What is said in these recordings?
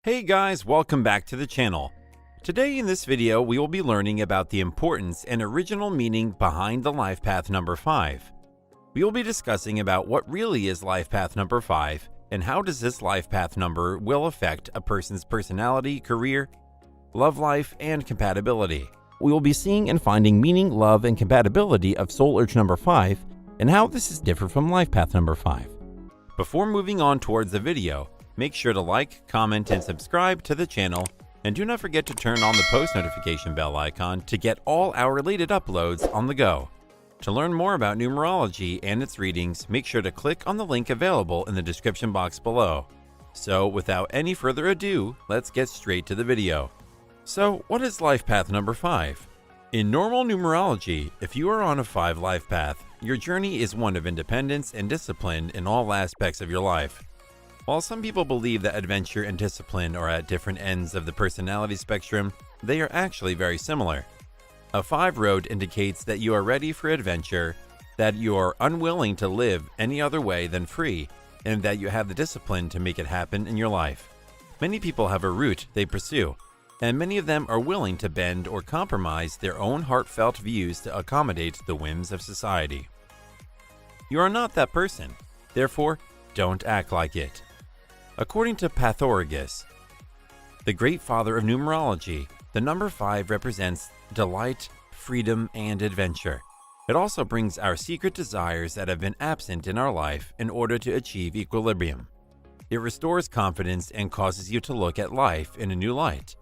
Hey guys, welcome back to the channel. Today in this video, we will be learning about the importance and original meaning behind the life path number 5. We will be discussing about what really is life path number 5 and how does this life path number will affect a person's personality, career, love life, and compatibility. We will be seeing and finding meaning, love, and compatibility of soul urge number 5 and how this is different from life path number 5. Before moving on towards the video, make sure to like, comment, and subscribe to the channel, and do not forget to turn on the post notification bell icon to get all our related uploads on the go. To learn more about numerology and its readings, make sure to click on the link available in the description box below. So, without any further ado, let's get straight to the video. So, what is life path number 5? In normal numerology, if you are on a 5 life path, your journey is one of independence and discipline in all aspects of your life. While some people believe that adventure and discipline are at different ends of the personality spectrum, they are actually very similar. A 5 road indicates that you are ready for adventure, that you are unwilling to live any other way than free, and that you have the discipline to make it happen in your life. Many people have a route they pursue, and many of them are willing to bend or compromise their own heartfelt views to accommodate the whims of society. You are not that person, therefore, don't act like it. According to Pythagoras, the great father of numerology, the number 5 represents delight, freedom, and adventure. It also brings our secret desires that have been absent in our life in order to achieve equilibrium. It restores confidence and causes you to look at life in a new light.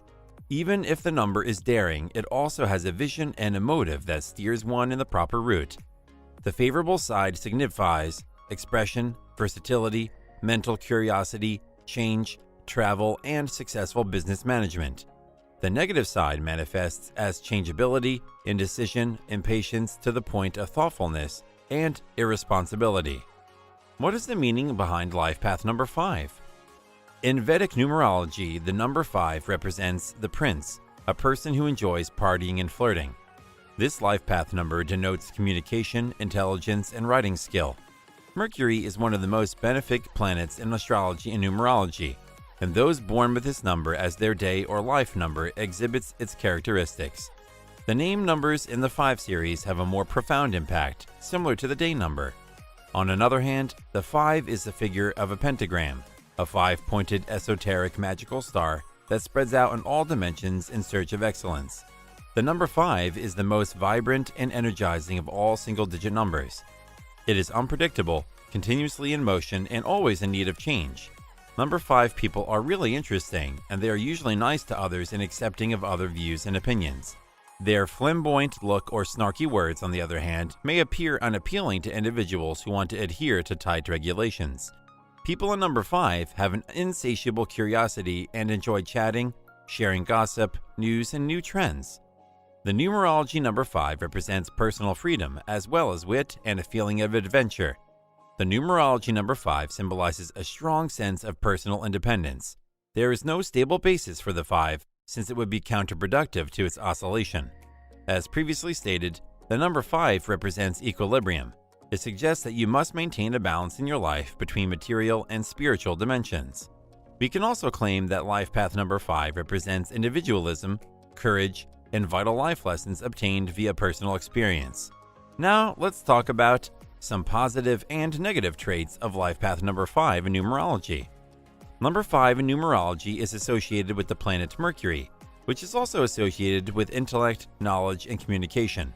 Even if the number is daring, it also has a vision and a motive that steers one in the proper route. The favorable side signifies expression, versatility, mental curiosity, change, travel, and successful business management. The negative side manifests as changeability, indecision, impatience to the point of thoughtfulness, and irresponsibility. What is the meaning behind life path number 5? In Vedic numerology, the number 5 represents the prince, a person who enjoys partying and flirting. This life path number denotes communication, intelligence, and writing skill. Mercury is one of the most benefic planets in astrology and numerology, and those born with this number as their day or life number exhibits its characteristics. The name numbers in the 5 series have a more profound impact, similar to the day number. On another hand, the 5 is the figure of a pentagram, a 5-pointed esoteric magical star that spreads out in all dimensions in search of excellence. The number 5 is the most vibrant and energizing of all single-digit numbers. It is unpredictable, continuously in motion, and always in need of change. Number 5 people are really interesting, and they are usually nice to others and accepting of other views and opinions. Their flamboyant look or snarky words, on the other hand, may appear unappealing to individuals who want to adhere to tight regulations. People in number 5 have an insatiable curiosity and enjoy chatting, sharing gossip, news, and new trends. The numerology number 5 represents personal freedom as well as wit and a feeling of adventure. The numerology number 5 symbolizes a strong sense of personal independence. There is no stable basis for the 5 since it would be counterproductive to its oscillation. As previously stated, the number 5 represents equilibrium. It suggests that you must maintain a balance in your life between material and spiritual dimensions. We can also claim that life path number 5 represents individualism, courage, and vital life lessons obtained via personal experience. Now, let's talk about some positive and negative traits of life path number 5 in numerology. Number 5 in numerology is associated with the planet Mercury, which is also associated with intellect, knowledge, and communication.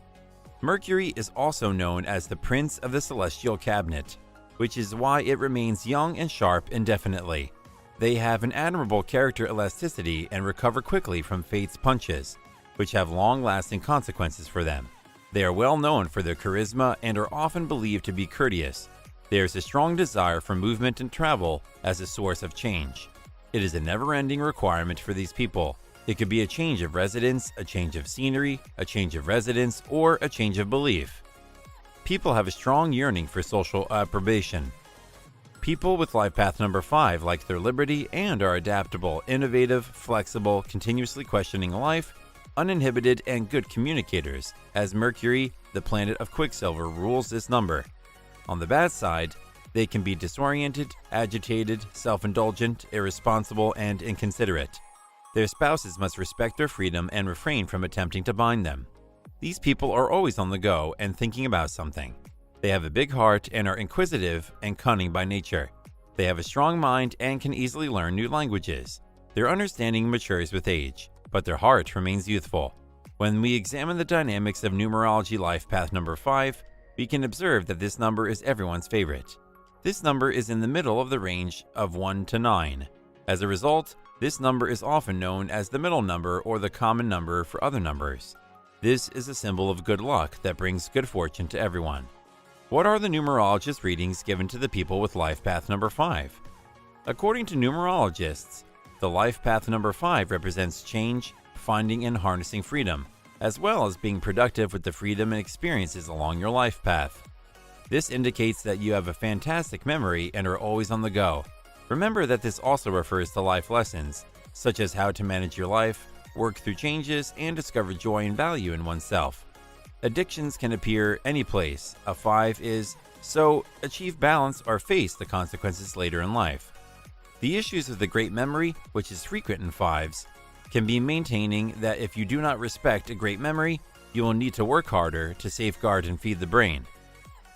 Mercury is also known as the Prince of the Celestial Cabinet, which is why it remains young and sharp indefinitely. They have an admirable character elasticity and recover quickly from fate's punches, which have long-lasting consequences for them. They are well known for their charisma and are often believed to be courteous. There is a strong desire for movement and travel as a source of change. It is a never-ending requirement for these people. It could be a change of residence, a change of scenery, a change of residence, or a change of belief. People have a strong yearning for social approbation. People with life path number 5 like their liberty and are adaptable, innovative, flexible, continuously questioning life, uninhibited, and good communicators, as Mercury, the planet of Quicksilver, rules this number. On the bad side, They can be disoriented, agitated, self-indulgent, irresponsible, and inconsiderate. Their spouses must respect their freedom and refrain from attempting to bind them. These people are always on the go and thinking about something. They have a big heart and are inquisitive and cunning by nature. They have a strong mind and can easily learn new languages. Their understanding matures with age, but their heart remains youthful. When we examine the dynamics of numerology life path number 5, we can observe that this number is everyone's favorite. This number is in the middle of the range of 1 to 9. As a result, this number is often known as the middle number or the common number for other numbers. This is a symbol of good luck that brings good fortune to everyone. What are the numerologist readings given to the people with life path number 5? According to numerologists, the life path number 5 represents change, finding and harnessing freedom, as well as being productive with the freedom and experiences along your life path. This indicates that you have a fantastic memory and are always on the go. Remember that this also refers to life lessons, such as how to manage your life, work through changes, and discover joy and value in oneself. Addictions can appear any place. A 5 is, so achieve balance or face the consequences later in life. The issues of the great memory, which is frequent in 5s, can be maintaining that if you do not respect a great memory, you will need to work harder to safeguard and feed the brain.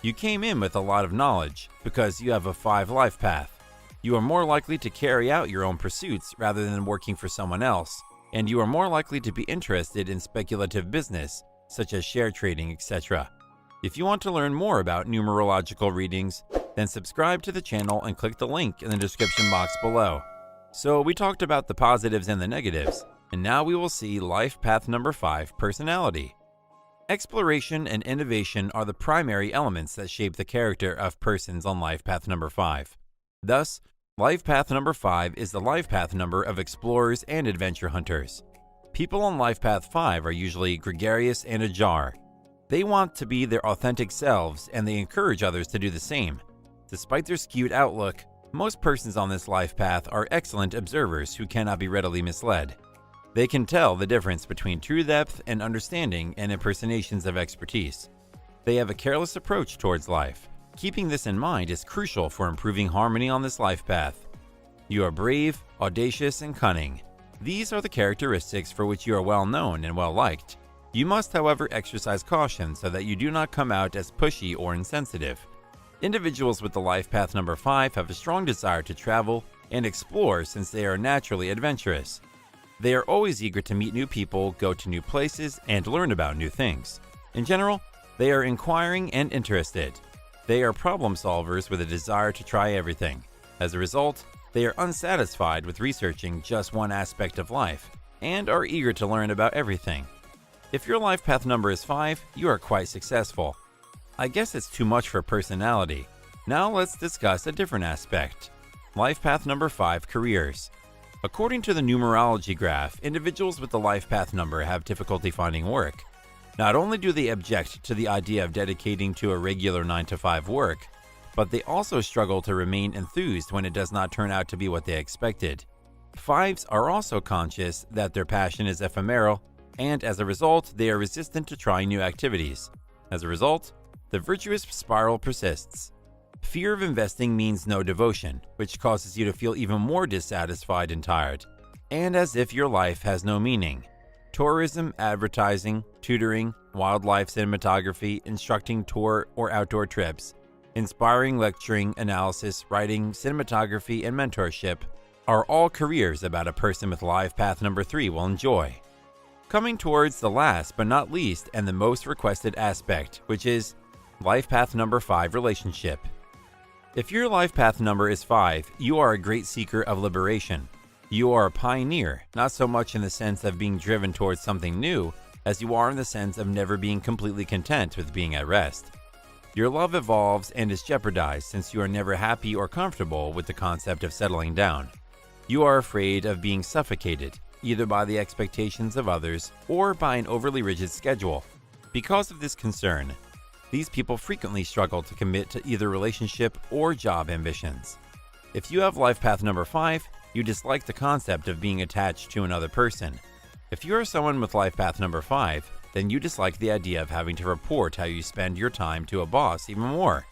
You came in with a lot of knowledge because you have a 5 life path. You are more likely to carry out your own pursuits rather than working for someone else, and you are more likely to be interested in speculative business, such as share trading, etc. If you want to learn more about numerological readings, then subscribe to the channel and click the link in the description box below. So we talked about the positives and the negatives, and now we will see life path number 5, personality. Exploration and innovation are the primary elements that shape the character of persons on life path number 5. Thus, life path number 5 is the life path number of explorers and adventure hunters. People on life path 5 are usually gregarious and ajar. They want to be their authentic selves and they encourage others to do the same. Despite their skewed outlook, most persons on this life path are excellent observers who cannot be readily misled. They can tell the difference between true depth and understanding and impersonations of expertise. They have a careless approach towards life. Keeping this in mind is crucial for improving harmony on this life path. You are brave, audacious, and cunning. These are the characteristics for which you are well known and well liked. You must, however, exercise caution so that you do not come out as pushy or insensitive. Individuals with the life path number 5 have a strong desire to travel and explore since they are naturally adventurous. They are always eager to meet new people, go to new places, and learn about new things. In general, they are inquiring and interested. They are problem solvers with a desire to try everything. As a result, they are unsatisfied with researching just one aspect of life and are eager to learn about everything. If your life path number is 5, you are quite successful. I guess it's too much for personality. Now let's discuss a different aspect. Life path number 5, careers. According to the numerology graph, individuals with the life path number have difficulty finding work. Not only do they object to the idea of dedicating to a regular 9-to-5 work, but they also struggle to remain enthused when it does not turn out to be what they expected. 5s are also conscious that their passion is ephemeral, and as a result, they are resistant to trying new activities. As a result, the virtuous spiral persists. Fear of investing means no devotion, which causes you to feel even more dissatisfied and tired, and as if your life has no meaning. Tourism, advertising, tutoring, wildlife cinematography, instructing tour or outdoor trips, inspiring lecturing, analysis, writing, cinematography, and mentorship are all careers about a person with life path number 3 will enjoy. Coming towards the last but not least and the most requested aspect, which is life path number 5, relationship. If your life path number is 5, you are a great seeker of liberation. You are a pioneer, not so much in the sense of being driven towards something new, as you are in the sense of never being completely content with being at rest. Your love evolves and is jeopardized since you are never happy or comfortable with the concept of settling down. You are afraid of being suffocated, either by the expectations of others or by an overly rigid schedule. Because of this concern, these people frequently struggle to commit to either relationship or job ambitions. If you have life path number 5, you dislike the concept of being attached to another person. If you are someone with life path number 5, then you dislike the idea of having to report how you spend your time to a boss even more.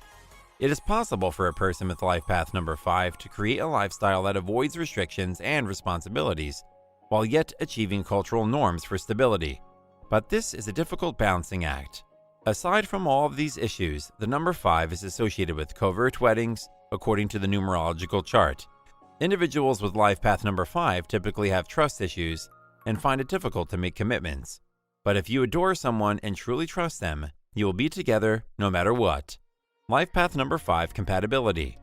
It is possible for a person with life path number 5 to create a lifestyle that avoids restrictions and responsibilities, while yet achieving cultural norms for stability. But this is a difficult balancing act. Aside from all of these issues, the number 5 is associated with covert weddings, according to the numerological chart. Individuals with life path number 5 typically have trust issues and find it difficult to make commitments. But if you adore someone and truly trust them, you will be together no matter what. Life path number 5 compatibility.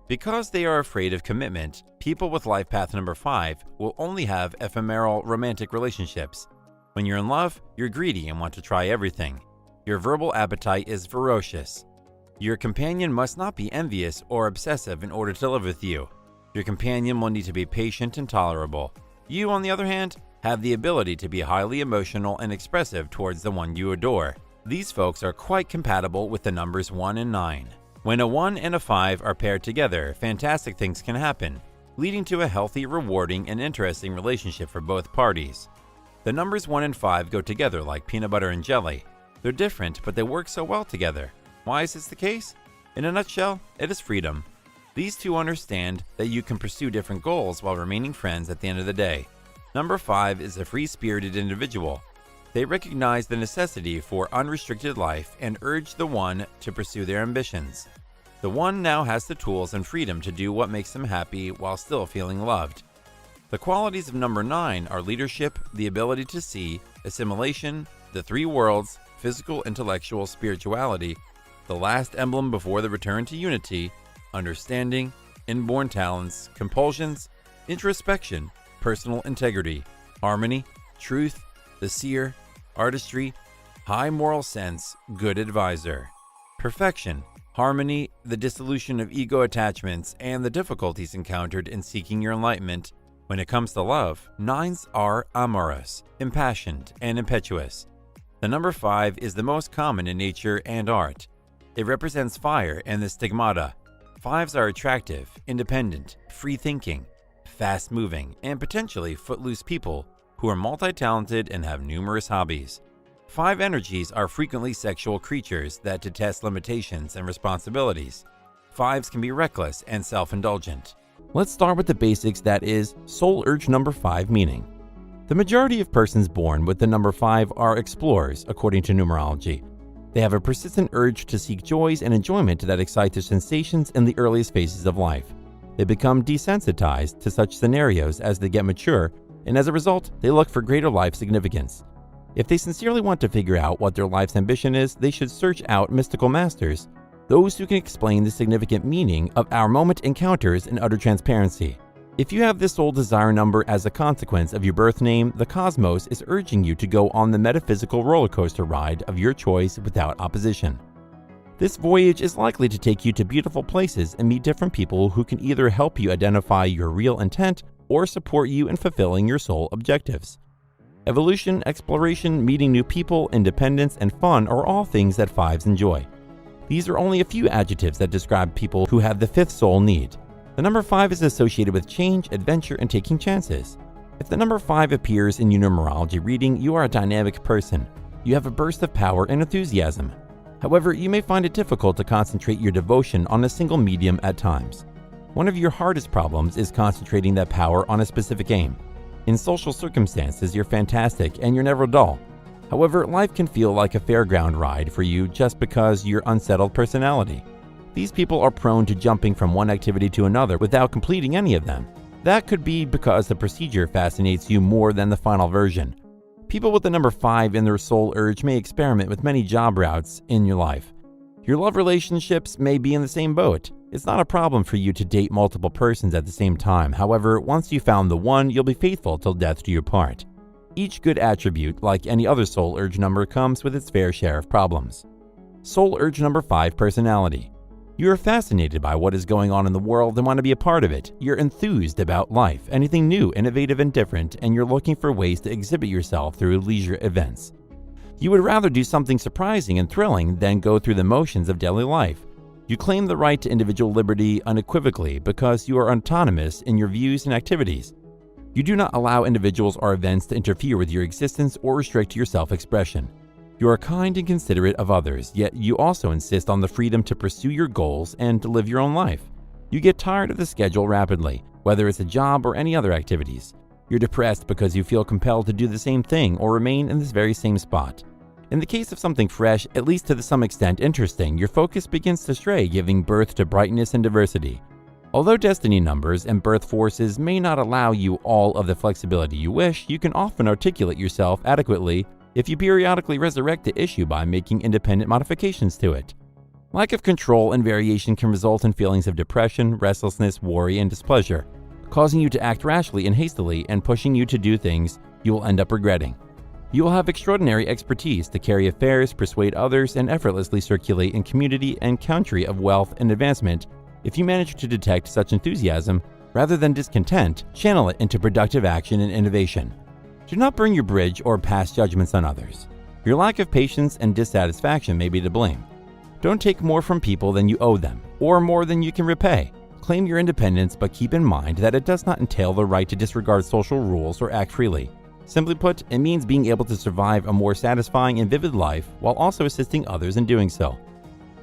Because they are afraid of commitment, people with life path number 5 will only have ephemeral romantic relationships. When you're in love, you're greedy and want to try everything. Your verbal appetite is ferocious. Your companion must not be envious or obsessive in order to live with you. Your companion will need to be patient and tolerable. You, on the other hand, have the ability to be highly emotional and expressive towards the one you adore. These folks are quite compatible with the numbers 1 and 9. When a 1 and a 5 are paired together, fantastic things can happen, leading to a healthy, rewarding, and interesting relationship for both parties. The numbers 1 and 5 go together like peanut butter and jelly. They're different, but they work so well together. Why is this the case? In a nutshell, it is freedom. These two understand that you can pursue different goals while remaining friends at the end of the day. Number 5 is a free-spirited individual. They recognize the necessity for unrestricted life and urge the 1 to pursue their ambitions. The 1 now has the tools and freedom to do what makes them happy while still feeling loved. The qualities of number 9 are leadership, the ability to see, assimilation, the 3 worlds, physical, intellectual, spirituality, the last emblem before the return to unity, understanding, inborn talents, compulsions, introspection, personal integrity, harmony, truth, the seer, artistry, high moral sense, good advisor, perfection, harmony, the dissolution of ego attachments, and the difficulties encountered in seeking your enlightenment. When it comes to love, 9s are amorous, impassioned, and impetuous. The number 5 is the most common in nature and art. It represents fire and the stigmata. 5s are attractive, independent, free-thinking, fast-moving, and potentially footloose people who are multi-talented and have numerous hobbies. 5 energies are frequently sexual creatures that detest limitations and responsibilities. 5s can be reckless and self-indulgent. Let's start with the basics, that is, soul urge number 5 meaning. The majority of persons born with the number 5 are explorers, according to numerology. They have a persistent urge to seek joys and enjoyment that excite their sensations in the earliest phases of life. They become desensitized to such scenarios as they get mature, and as a result, they look for greater life significance. If they sincerely want to figure out what their life's ambition is, they should search out mystical masters, those who can explain the significant meaning of our moment encounters in utter transparency. If you have this soul desire number as a consequence of your birth name, the cosmos is urging you to go on the metaphysical roller coaster ride of your choice without opposition. This voyage is likely to take you to beautiful places and meet different people who can either help you identify your real intent or support you in fulfilling your soul objectives. Evolution, exploration, meeting new people, independence, and fun are all things that 5s enjoy. These are only a few adjectives that describe people who have the 5th soul need. The number 5 is associated with change, adventure, and taking chances. If the number 5 appears in your numerology reading, you are a dynamic person. You have a burst of power and enthusiasm. However, you may find it difficult to concentrate your devotion on a single medium at times. One of your hardest problems is concentrating that power on a specific aim. In social circumstances, you're fantastic and you're never dull. However, life can feel like a fairground ride for you just because your unsettled personality. These people are prone to jumping from one activity to another without completing any of them. That could be because the procedure fascinates you more than the final version. People with the number 5 in their soul urge may experiment with many job routes in your life. Your love relationships may be in the same boat. It's not a problem for you to date multiple persons at the same time. However, once you found the one, you'll be faithful till death do you part. Each good attribute, like any other soul urge number, comes with its fair share of problems. Soul urge number 5 personality. You are fascinated by what is going on in the world and want to be a part of it. You're enthused about life, anything new, innovative, and different, and you're looking for ways to exhibit yourself through leisure events. You would rather do something surprising and thrilling than go through the motions of daily life. You claim the right to individual liberty unequivocally because you are autonomous in your views and activities. You do not allow individuals or events to interfere with your existence or restrict your self-expression. You are kind and considerate of others, yet you also insist on the freedom to pursue your goals and to live your own life. You get tired of the schedule rapidly, whether it's a job or any other activities. You're depressed because you feel compelled to do the same thing or remain in this very same spot. In the case of something fresh, at least to some extent interesting, your focus begins to stray, giving birth to brightness and diversity. Although destiny numbers and birth forces may not allow you all of the flexibility you wish, you can often articulate yourself adequately if you periodically resurrect the issue by making independent modifications to it. Lack of control and variation can result in feelings of depression, restlessness, worry, and displeasure, causing you to act rashly and hastily and pushing you to do things you will end up regretting. You will have extraordinary expertise to carry affairs, persuade others, and effortlessly circulate in community and country of wealth and advancement. If you manage to detect such enthusiasm, rather than discontent, channel it into productive action and innovation. Do not burn your bridge or pass judgments on others. Your lack of patience and dissatisfaction may be to blame. Don't take more from people than you owe them, or more than you can repay. Claim your independence, but keep in mind that it does not entail the right to disregard social rules or act freely. Simply put, it means being able to survive a more satisfying and vivid life while also assisting others in doing so.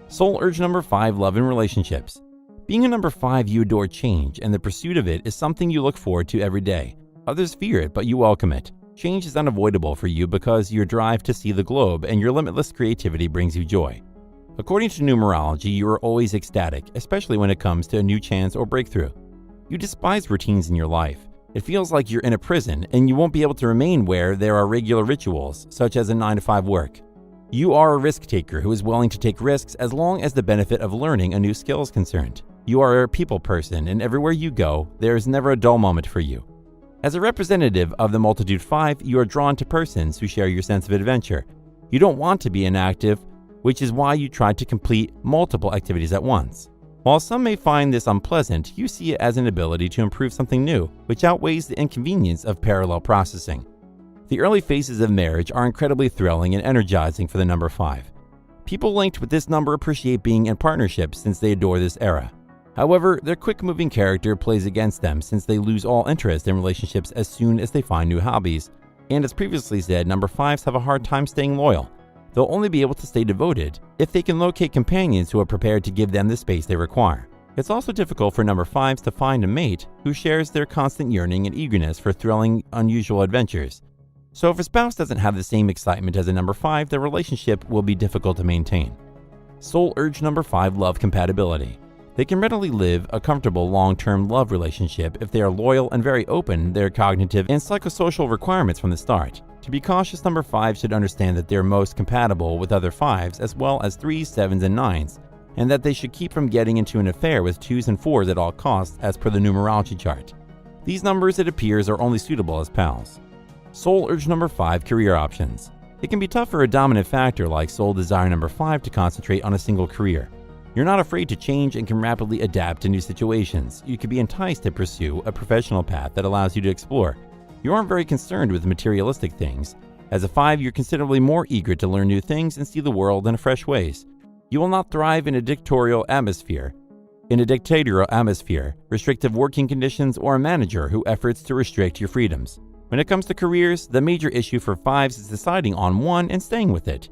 Soul urge number 5, love and relationships. Being a number 5, you adore change, and the pursuit of it is something you look forward to every day. Others fear it, but you welcome it. Change is unavoidable for you because your drive to see the globe and your limitless creativity brings you joy. According to numerology, you are always ecstatic, especially when it comes to a new chance or breakthrough. You despise routines in your life. It feels like you're in a prison and you won't be able to remain where there are regular rituals, such as a 9-to-5 work. You are a risk taker who is willing to take risks as long as the benefit of learning a new skill is concerned. You are a people person, and everywhere you go, there is never a dull moment for you. As a representative of the multitude 5, you are drawn to persons who share your sense of adventure. You don't want to be inactive, which is why you try to complete multiple activities at once. While some may find this unpleasant, you see it as an ability to improve something new, which outweighs the inconvenience of parallel processing. The early phases of marriage are incredibly thrilling and energizing for the number 5. People linked with this number appreciate being in partnership since they adore this era. However, their quick-moving character plays against them since they lose all interest in relationships as soon as they find new hobbies. And as previously said, number 5s have a hard time staying loyal. They'll only be able to stay devoted if they can locate companions who are prepared to give them the space they require. It's also difficult for number 5s to find a mate who shares their constant yearning and eagerness for thrilling, unusual adventures. So if a spouse doesn't have the same excitement as a number 5, the relationship will be difficult to maintain. Soul urge number 5, love compatibility. They can readily live a comfortable long-term love relationship if they are loyal and very open their cognitive and psychosocial requirements from the start. To be cautious, number 5 should understand that they are most compatible with other 5s as well as 3s, 7s, and 9s, and that they should keep from getting into an affair with 2s and 4s at all costs as per the numerology chart. These numbers, it appears, are only suitable as pals. Soul urge number 5, career options. It can be tough for a dominant factor like soul desire number 5 to concentrate on a single career. You're not afraid to change and can rapidly adapt to new situations. You can be enticed to pursue a professional path that allows you to explore. You aren't very concerned with materialistic things. As a 5, you're considerably more eager to learn new things and see the world in fresh ways. You will not thrive in a dictatorial atmosphere, restrictive working conditions, or a manager who efforts to restrict your freedoms. When it comes to careers, the major issue for 5s is deciding on one and staying with it.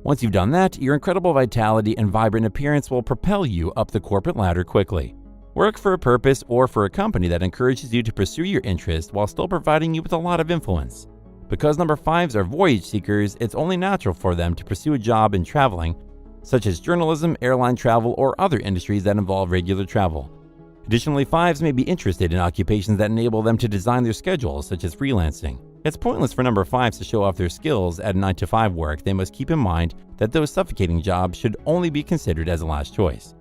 Once you've done that, your incredible vitality and vibrant appearance will propel you up the corporate ladder quickly. Work for a purpose or for a company that encourages you to pursue your interest while still providing you with a lot of influence. Because number 5s are voyage seekers, it's only natural for them to pursue a job in traveling, such as journalism, airline travel, or other industries that involve regular travel. Additionally, 5s may be interested in occupations that enable them to design their schedules, such as freelancing. It's pointless for number 5s to show off their skills at 9-to-5 work. They must keep in mind that those suffocating jobs should only be considered as a last choice.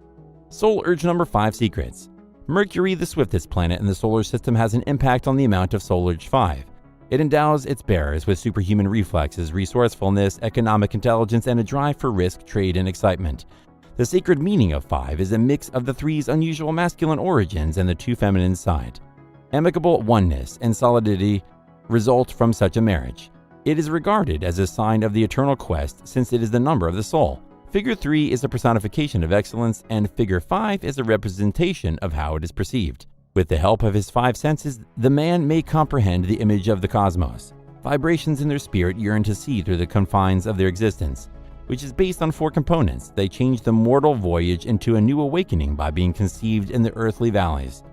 Soul urge number 5, secrets. Mercury, the swiftest planet in the solar system, has an impact on the amount of Soul urge 5. It endows its bearers with superhuman reflexes, resourcefulness, economic intelligence, and a drive for risk, trade, and excitement. The sacred meaning of 5 is a mix of the 3's unusual masculine origins and the 2 feminine side. Amicable oneness and solidity result from such a marriage. It is regarded as a sign of the eternal quest since it is the number of the soul. Figure 3 is a personification of excellence, and Figure 5 is a representation of how it is perceived. With the help of his 5 senses, the man may comprehend the image of the cosmos. Vibrations in their spirit yearn to see through the confines of their existence, which is based on 4 components. They change the mortal voyage into a new awakening by being conceived in the earthly valleys.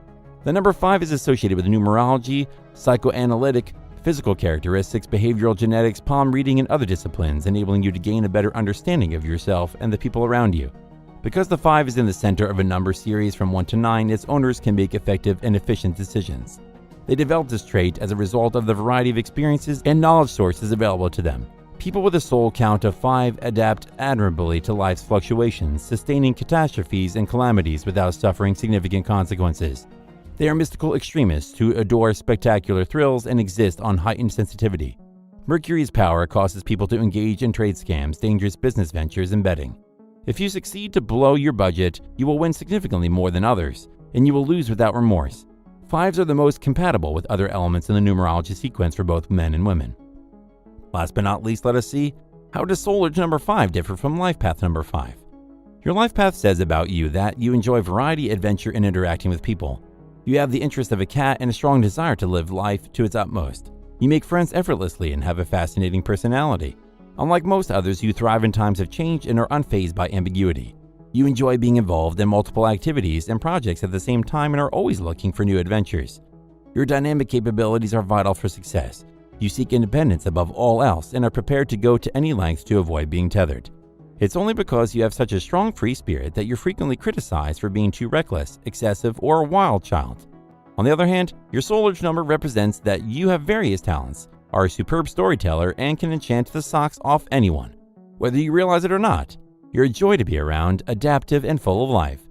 The number 5 is associated with numerology, psychoanalytic, physical characteristics, behavioral genetics, palm reading, and other disciplines, enabling you to gain a better understanding of yourself and the people around you. Because the 5 is in the center of a number series from 1 to 9, its owners can make effective and efficient decisions. They developed this trait as a result of the variety of experiences and knowledge sources available to them. People with a soul count of 5 adapt admirably to life's fluctuations, sustaining catastrophes and calamities without suffering significant consequences. They are mystical extremists who adore spectacular thrills and exist on heightened sensitivity. Mercury's power causes people to engage in trade scams, dangerous business ventures, and betting. If you succeed to blow your budget, you will win significantly more than others, and you will lose without remorse. 5s are the most compatible with other elements in the numerology sequence for both men and women. Last but not least, let us see, how does soul urge number 5 differ from life path number 5? Your life path says about you that you enjoy variety, adventure, and interacting with people. You have the interest of a cat and a strong desire to live life to its utmost. You make friends effortlessly and have a fascinating personality. Unlike most others, you thrive in times of change and are unfazed by ambiguity. You enjoy being involved in multiple activities and projects at the same time and are always looking for new adventures. Your dynamic capabilities are vital for success. You seek independence above all else and are prepared to go to any lengths to avoid being tethered. It's only because you have such a strong free spirit that you're frequently criticized for being too reckless, excessive, or a wild child. On the other hand, your soul urge number represents that you have various talents, are a superb storyteller, and can enchant the socks off anyone. Whether you realize it or not, you're a joy to be around, adaptive, and full of life.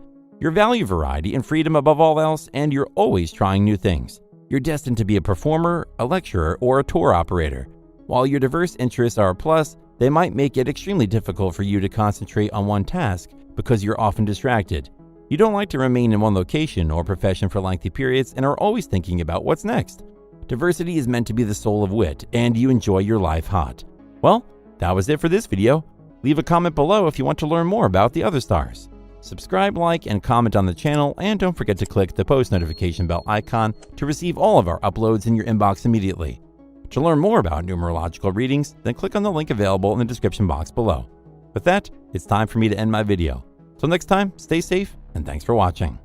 You value variety and freedom above all else, and you're always trying new things. You're destined to be a performer, a lecturer, or a tour operator. While your diverse interests are a plus, they might make it extremely difficult for you to concentrate on one task because you're often distracted. You don't like to remain in one location or profession for lengthy periods and are always thinking about what's next. Diversity is meant to be the soul of wit, and you enjoy your life hot. Well, that was it for this video. Leave a comment below if you want to learn more about the other stars. Subscribe, like, and comment on the channel, and don't forget to click the post notification bell icon to receive all of our uploads in your inbox immediately. To learn more about numerological readings, then click on the link available in the description box below. With that, it's time for me to end my video. Till next time, stay safe, and thanks for watching.